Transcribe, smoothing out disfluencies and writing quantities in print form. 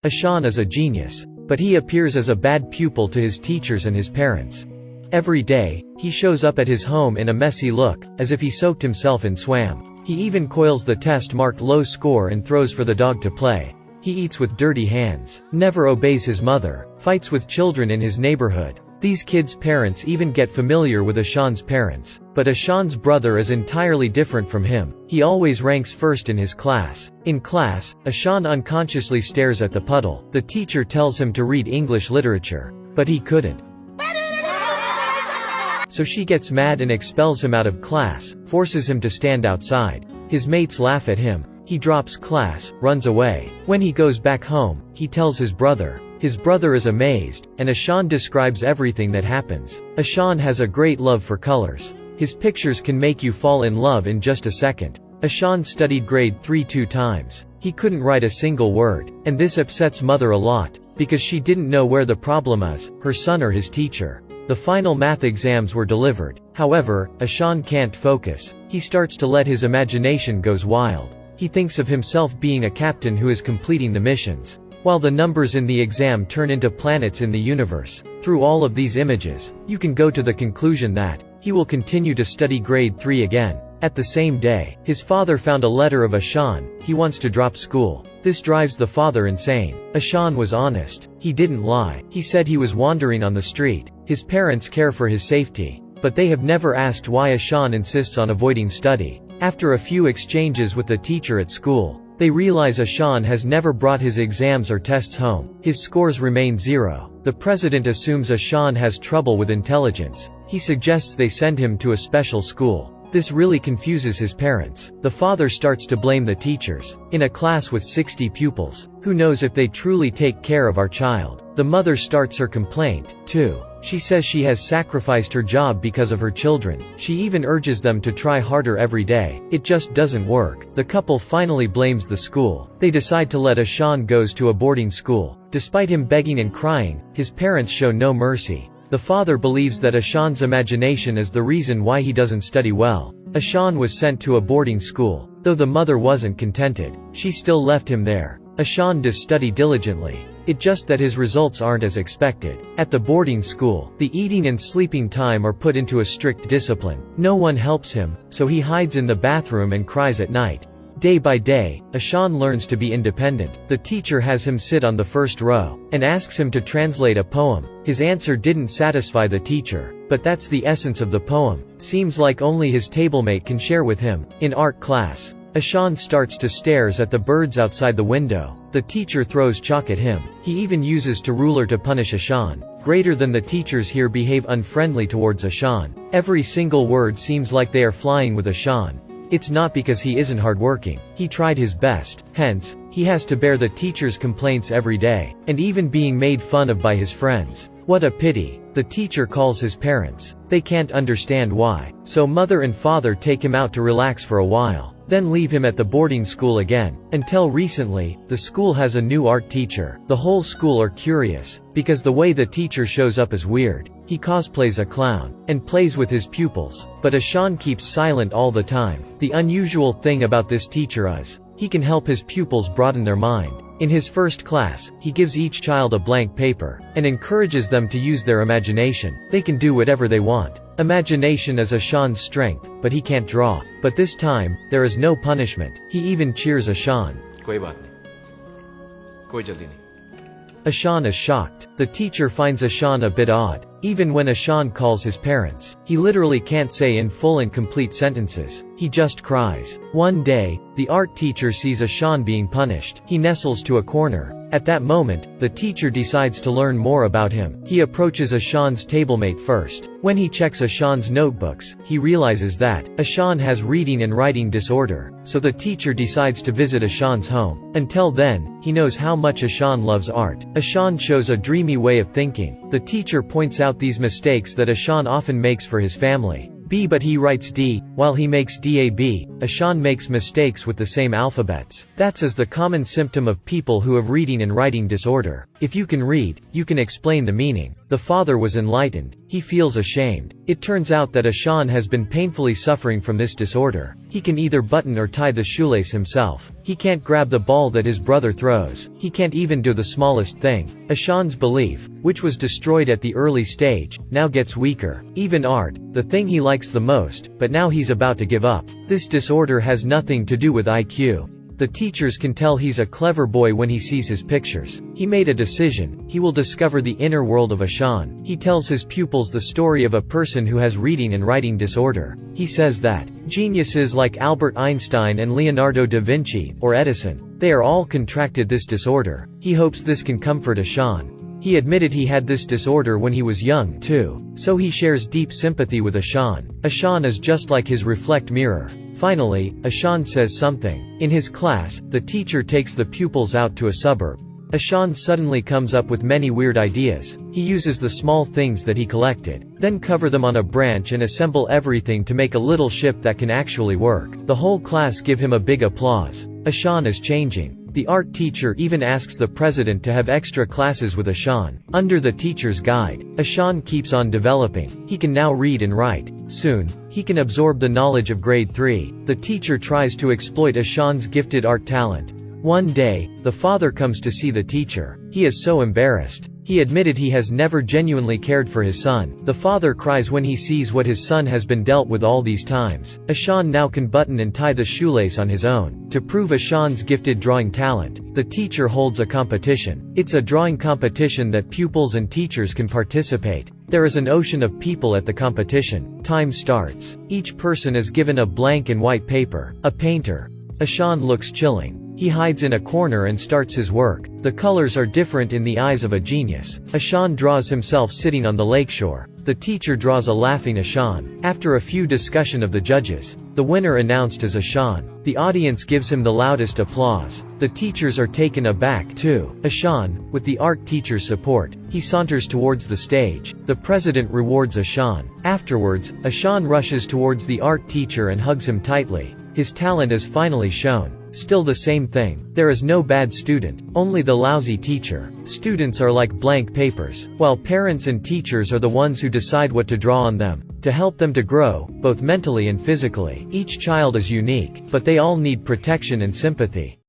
Ashan is a genius, but he appears as a bad pupil to his teachers and his parents. Every day, he shows up at his home in a messy look, as if he soaked himself in swam. He even coils the test marked low score and throws for the dog to play. He eats with dirty hands, never obeys his mother, fights with children in his neighborhood. These kids' parents even get familiar with Ashan's parents. But Ashan's brother is entirely different from him. He always ranks first in his class. In class, Ashan unconsciously stares at the puddle. The teacher tells him to read English literature. But he couldn't. So she gets mad and expels him out of class, forces him to stand outside. His mates laugh at him. He drops class, runs away. When he goes back home, he tells his brother. His brother is amazed, and Ashan describes everything that happens. Ashan has a great love for colors. His pictures can make you fall in love in just a second. Ashan studied grade 3 2 times. He couldn't write a single word, and this upsets mother a lot, because she didn't know where the problem is, her son or his teacher. The final math exams were delivered. However, Ashan can't focus. He starts to let his imagination goes wild. He thinks of himself being a captain who is completing the missions, while the numbers in the exam turn into planets in the universe. Through all of these images, you can go to the conclusion that he will continue to study grade 3 again. At the same day, his father found a letter of Ashan. He wants to drop school. This drives the father insane. Ashan was honest. He didn't lie. He said he was wandering on the street. His parents care for his safety, but they have never asked why Ashan insists on avoiding study. After a few exchanges with the teacher at school, they realize Ashan has never brought his exams or tests home. His scores remain 0. The president assumes Ashan has trouble with intelligence. He suggests they send him to a special school. This really confuses his parents. The father starts to blame the teachers. In a class with 60 pupils, who knows if they truly take care of our child? The mother starts her complaint, too. She says she has sacrificed her job because of her children. She even urges them to try harder every day. It just doesn't work. The couple finally blames the school. They decide to let Ashan goes to a boarding school. Despite him begging and crying, his parents show no mercy. The father believes that Ashan's imagination is the reason why he doesn't study well. Ashan was sent to a boarding school. Though the mother wasn't contented, she still left him there. Ashan does study diligently. It's just that his results aren't as expected. At the boarding school, the eating and sleeping time are put into a strict discipline. No one helps him, so he hides in the bathroom and cries at night. Day by day, Ashan learns to be independent. The teacher has him sit on the first row, and asks him to translate a poem. His answer didn't satisfy the teacher, but that's the essence of the poem. Seems like only his tablemate can share with him. In art class, Ashan starts to stare at the birds outside the window. The teacher throws chalk at him. He even uses a ruler to punish Ashan. Greater than the teachers here behave unfriendly towards Ashan. Every single word seems like they are flying with Ashan. It's not because he isn't hardworking. He tried his best. Hence, he has to bear the teacher's complaints every day, and even being made fun of by his friends. What a pity. The teacher calls his parents. They can't understand why. So mother and father take him out to relax for a while, then leave him at the boarding school again. Until recently, the school has a new art teacher. The whole school are curious, because the way the teacher shows up is weird. He cosplays a clown, and plays with his pupils, but Ashan keeps silent all the time. The unusual thing about this teacher is, he can help his pupils broaden their mind. In his first class, he gives each child a blank paper, and encourages them to use their imagination. They can do whatever they want. Imagination is Ashan's strength, but he can't draw. But this time, there is no punishment. He even cheers Ashan. कोई बात नहीं, कोई जल्दी नहीं. Ashan is shocked. The teacher finds Ashan a bit odd. Even when Ashan calls his parents, he literally can't say in full and complete sentences. He just cries. One day, the art teacher sees Ashan being punished. He nestles to a corner. At that moment, the teacher decides to learn more about him. He approaches Ashan's tablemate first. When he checks Ashan's notebooks, he realizes that Ashan has reading and writing disorder. So the teacher decides to visit Ashan's home. Until then, he knows how much Ashan loves art. Ashan shows a dreamy way of thinking. The teacher points out these mistakes that Ashan often makes for his family. B, but he writes D, while he makes DAB. Ashan makes mistakes with the same alphabets. That's the common symptom of people who have reading and writing disorder. If you can read, you can explain the meaning. The father was enlightened. He feels ashamed. It turns out that Ashan has been painfully suffering from this disorder. He can either button or tie the shoelace himself. He can't grab the ball that his brother throws. He can't even do the smallest thing. Ashan's belief, which was destroyed at the early stage, now gets weaker. Even art, the thing he likes the most, but now he's about to give up. This disorder has nothing to do with IQ. The teachers can tell he's a clever boy when he sees his pictures. He made a decision. He will discover the inner world of Ashan. He tells his pupils the story of a person who has reading and writing disorder. He says that geniuses like Albert Einstein and Leonardo da Vinci, or Edison, they are all contracted this disorder. He hopes this can comfort Ashan. He admitted he had this disorder when he was young, too. So he shares deep sympathy with Ashan. Ashan is just like his reflect mirror. Finally, Ashan says something. In his class, the teacher takes the pupils out to a suburb. Ashan suddenly comes up with many weird ideas. He uses the small things that he collected, then cover them on a branch and assemble everything to make a little ship that can actually work. The whole class give him a big applause. Ashan is changing. The art teacher even asks the president to have extra classes with Ashan. Under the teacher's guide, Ashan keeps on developing. He can now read and write. Soon, he can absorb the knowledge of grade 3. The teacher tries to exploit Ashan's gifted art talent. One day, the father comes to see the teacher. He is so embarrassed. He admitted he has never genuinely cared for his son. The father cries when he sees what his son has been dealt with all these times. Ashan now can button and tie the shoelace on his own. To prove Ashan's gifted drawing talent, the teacher holds a competition. It's a drawing competition that pupils and teachers can participate. There is an ocean of people at the competition. Time starts. Each person is given a blank and white paper. A painter. Ashan looks chilling. He hides in a corner and starts his work. The colors are different in the eyes of a genius. Ashan draws himself sitting on the lakeshore. The teacher draws a laughing Ashan. After a few discussion of the judges, the winner announced as Ashan. The audience gives him the loudest applause. The teachers are taken aback too. Ashan, with the art teacher's support, he saunters towards the stage. The president rewards Ashan. Afterwards, Ashan rushes towards the art teacher and hugs him tightly. His talent is finally shown. Still the same thing. There is no bad student, only the lousy teacher. Students are like blank papers, while parents and teachers are the ones who decide what to draw on them, to help them to grow, both mentally and physically. Each child is unique, but they all need protection and sympathy.